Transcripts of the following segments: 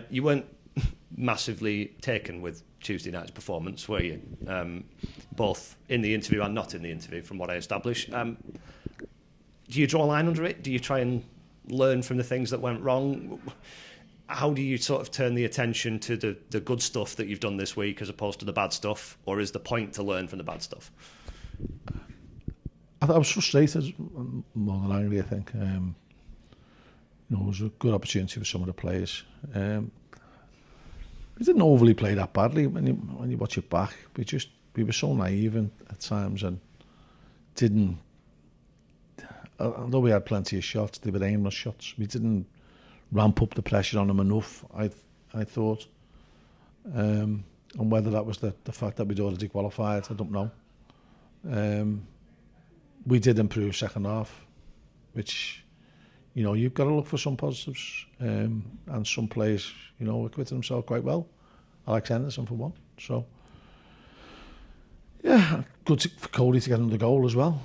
You weren't massively taken with Tuesday night's performance, were you? Both in the interview and not in the interview, from what I established. Do you draw a line under it? Do you try and learn from the things that went wrong? How do you sort of turn the attention to the good stuff that you've done this week as opposed to the bad stuff? Or is the point to learn from the bad stuff? I was frustrated more than angry, I think. It was a good opportunity for some of the players. We didn't overly play that badly when you watch it back. We were so naive at times and didn't. Although we had plenty of shots, they were aimless shots. We didn't ramp up the pressure on them enough, I thought. And whether that was the fact that we'd already qualified, I don't know. We did improve second half, which, you've got to look for some positives. And some players, acquitted themselves quite well. Alexander, for one. So, yeah, good for Coley to get another goal as well.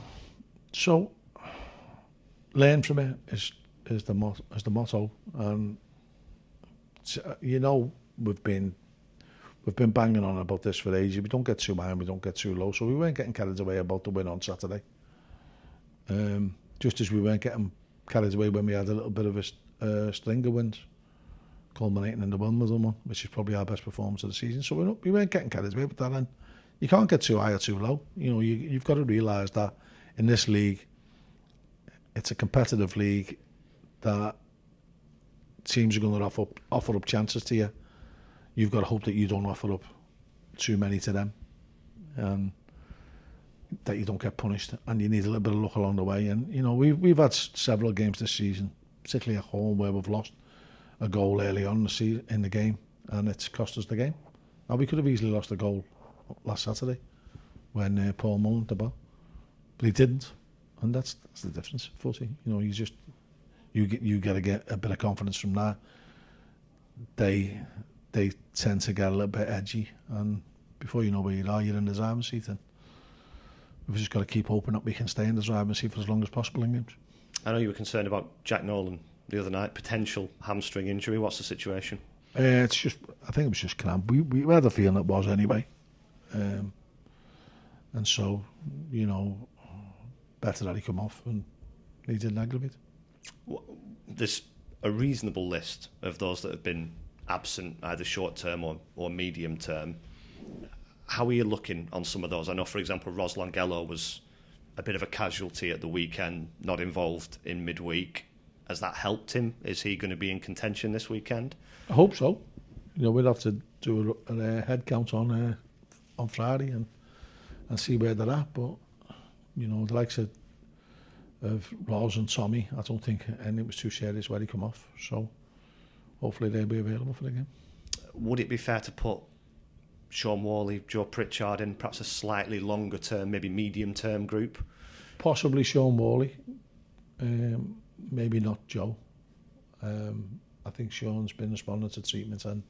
So, learn from it is the motto. And we've been banging on about this for ages. We don't get too high and we don't get too low. So we weren't getting carried away about the win on Saturday. Just as we weren't getting carried away when we had a little bit of a string of wins, culminating in the Wimbledon one, which is probably our best performance of the season. So we weren't getting carried away with that. And you can't get too high or too low. You've got to realise that in this league, it's a competitive league that teams are going to offer up chances to you. You've got to hope that you don't offer up too many to them, and that you don't get punished. And you need a little bit of luck along the way. And we've had several games this season, particularly at home, where we've lost a goal early on in the game, and it's cost us the game. Now we could have easily lost a goal last Saturday when Paul Mullen the ball, but he didn't. And that's the difference. Footy, you get to get a bit of confidence from that. They tend to get a little bit edgy, and before you know where you are, you're in the driving seat. And we've just got to keep hoping that we can stay in the driving seat for as long as possible in games. I know you were concerned about Jack Nolan the other night, potential hamstring injury. What's the situation? I think it was just cramp. We had a feeling it was anyway, and so better that he come off and he didn't aggravate. There's a reasonable list of those that have been absent, either short term or medium term. How are you looking on some of those? I know, for example, Ros Longello was a bit of a casualty at the weekend, not involved in midweek. Has that helped him? Is he going to be in contention this weekend? I hope so. We'd have to do a head count on Friday and see where they're at. But the likes of Ros and Tommy, I don't think anything was too serious where he come off. So hopefully they'll be available for the game. Would it be fair to put Sean Worley, Joe Pritchard in perhaps a slightly longer term, maybe medium term group? Possibly Sean Worley, maybe not Joe. I think Sean's been responding to treatment and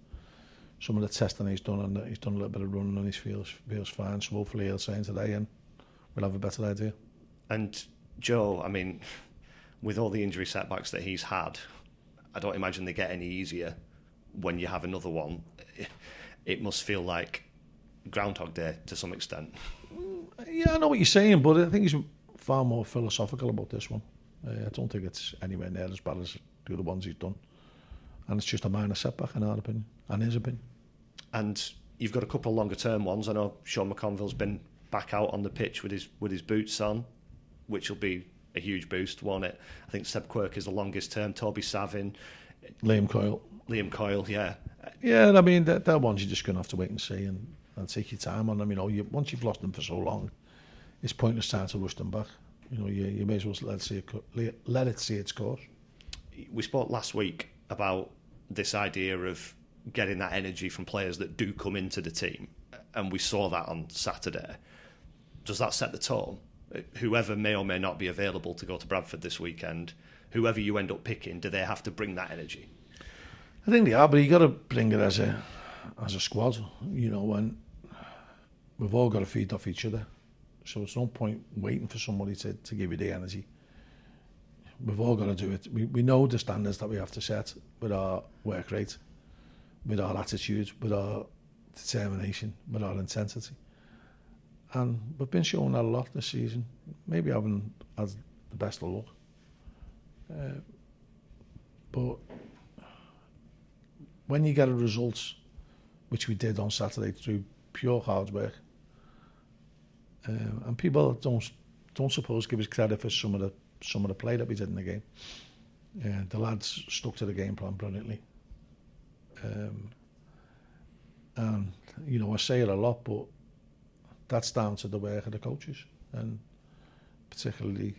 some of the testing he's done, and he's done a little bit of running and he feels fine. So hopefully he'll sign today and we'll have a better idea. And Joe, with all the injury setbacks that he's had, I don't imagine they get any easier when you have another one. It must feel like Groundhog Day to some extent. Yeah, I know what you're saying, but I think he's far more philosophical about this one. I don't think it's anywhere near as bad as the other ones he's done. And it's just a minor setback in our opinion, and his opinion. And you've got a couple of longer term ones. I know Sean McConville's been back out on the pitch with his boots on, which will be a huge boost, won't it? I think Seb Quirk is the longest term. Toby Savin, Liam Coyle, yeah. Yeah, they're ones you're just going to have to wait and see and take your time on them. Once you've lost them for so long, it's pointless time to rush them back. You may as well let it see its course. We spoke last week about this idea of getting that energy from players that do come into the team, and we saw that on Saturday. Does that set the tone? Whoever may or may not be available to go to Bradford this weekend, whoever you end up picking, do they have to bring that energy? I think they are, but you got to bring it as a squad. When we've all got to feed off each other, so it's no point waiting for somebody to give you the energy. We've all got to do it. We know the standards that we have to set with our work rate, with our attitude, with our determination, with our intensity. And we've been showing that a lot this season. Maybe I haven't had the best of luck. But when you get a result, which we did on Saturday through pure hard work, and people don't suppose give us credit for some of the play that we did in the game. The lads stuck to the game plan brilliantly. And, you know, I say it a lot, but that's down to the work of the coaches, and particularly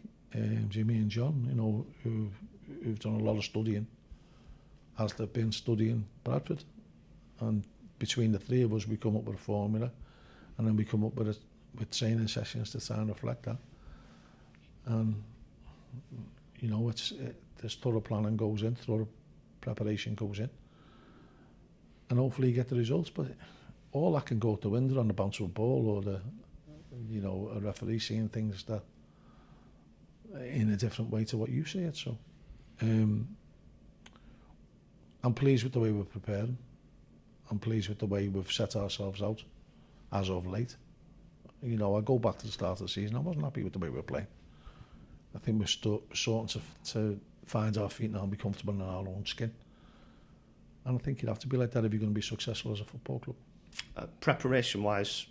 Jimmy and John, you know, who've done a lot of studying, as they've been studying Bradford. And between the three of us, we come up with a formula, and then we come up with training sessions to try and reflect that. And, you know, there's thorough planning goes in, thorough preparation goes in, and hopefully you get the results. But all that can go out the window on the bounce of a ball, or a referee seeing things that in a different way to what you see it. So I'm pleased with the way we're preparing. I'm pleased with the way we've set ourselves out as of late. You know, I go back to the start of the season, I wasn't happy with the way we were playing. I think we're starting to find our feet now and be comfortable in our own skin. And I think you'd have to be like that if you're going to be successful as a football club. Preparation-wise,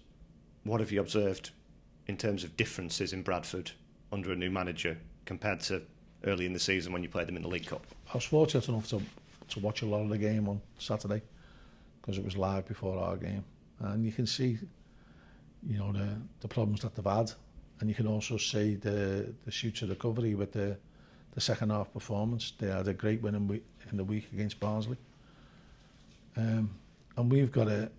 what have you observed in terms of differences in Bradford under a new manager compared to early in the season when you played them in the League Cup? I was fortunate enough to watch a lot of the game on Saturday, because it was live before our game, and you can see, you know, the problems that they've had, and you can also see the shoots of recovery with the second half performance. They had a great win in the week against Barnsley, and we've got to,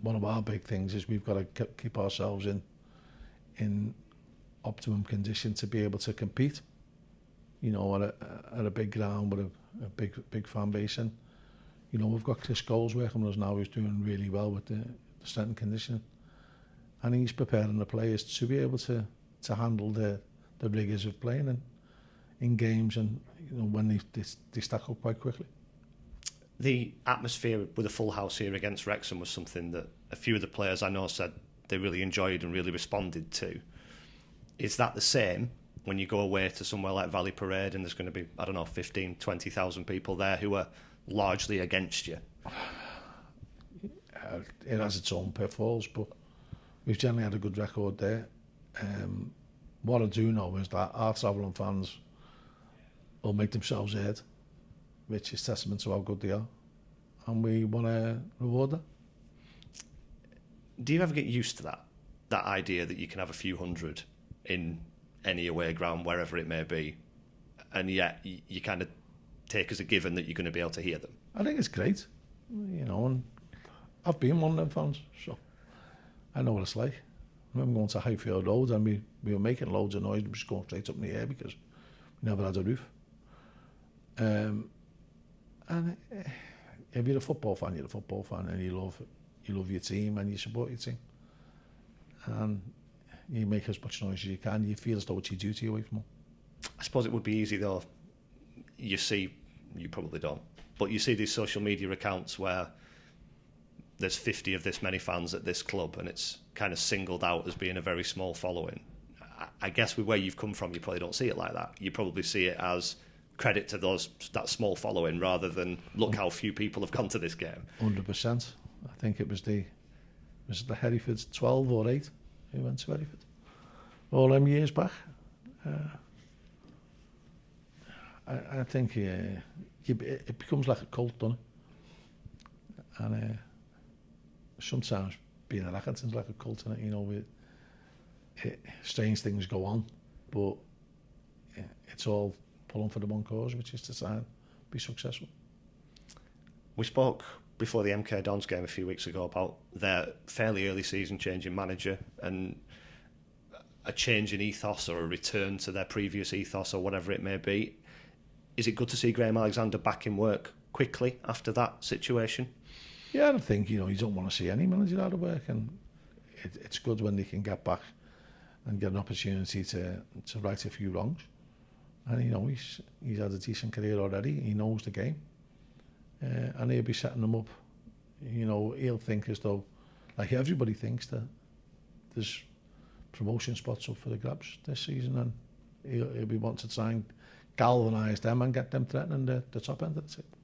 one of our big things is we've got to keep ourselves in optimum condition to be able to compete, you know, at a big ground with a big fan base. And, you know, we've got Chris Coles working with us now, who's doing really well with the strength and conditioning, and he's preparing the players to be able to handle the rigours of playing in games, and, you know, when they stack up quite quickly. The atmosphere with a full house here against Wrexham was something that a few of the players I know said they really enjoyed and really responded to. Is that the same when you go away to somewhere like Valley Parade and there's going to be, I don't know, 15, 20,000 people there who are largely against you? It has its own pitfalls, but we've generally had a good record there. What I do know is that our travelling fans will make themselves heard, which is testament to how good they are, and we want to reward that. Do you ever get used to that idea that you can have a few hundred in any away ground, wherever it may be, and yet you kind of take as a given that you're going to be able to hear them? I think it's great, you know, and I've been one of them fans, so I know what it's like. I remember going to Highfield Road and we were making loads of noise, we were just going straight up in the air because we never had a roof. And if you're a football fan, you're a football fan, and you love your team and you support your team, and you make as much noise as you can. You feel as though it's your duty away from them. I suppose it would be easy though. You probably don't, but you see these social media accounts where there's 50 of this many fans at this club, and it's kind of singled out as being a very small following. I guess with where you've come from, you probably don't see it like that. You probably see it as credit to that small following, rather than look how few people have gone to this game. 100%. I think it was the Hereford 12 or 8 who went to Hereford all them years back. I think it becomes like a cult, doesn't it? And sometimes being an Accrington's like a cult, isn't it? You know, strange things go on, but it's all pulling for the one cause, which is to try and be successful. We spoke before the MK Dons game a few weeks ago about their fairly early season change in manager and a change in ethos, or a return to their previous ethos, or whatever it may be. Is it good to see Graeme Alexander back in work quickly after that situation? Yeah, I think, you know, you don't want to see any manager out of work, and it's good when they can get back and get an opportunity to right a few wrongs. And, you know, he's had a decent career already. He knows the game. and he'll be setting them up. You know, he'll think as though, like everybody thinks, that there's promotion spots up for the grabs this season, and he'll be wanting to try and galvanise them and get them threatening the top end of the table.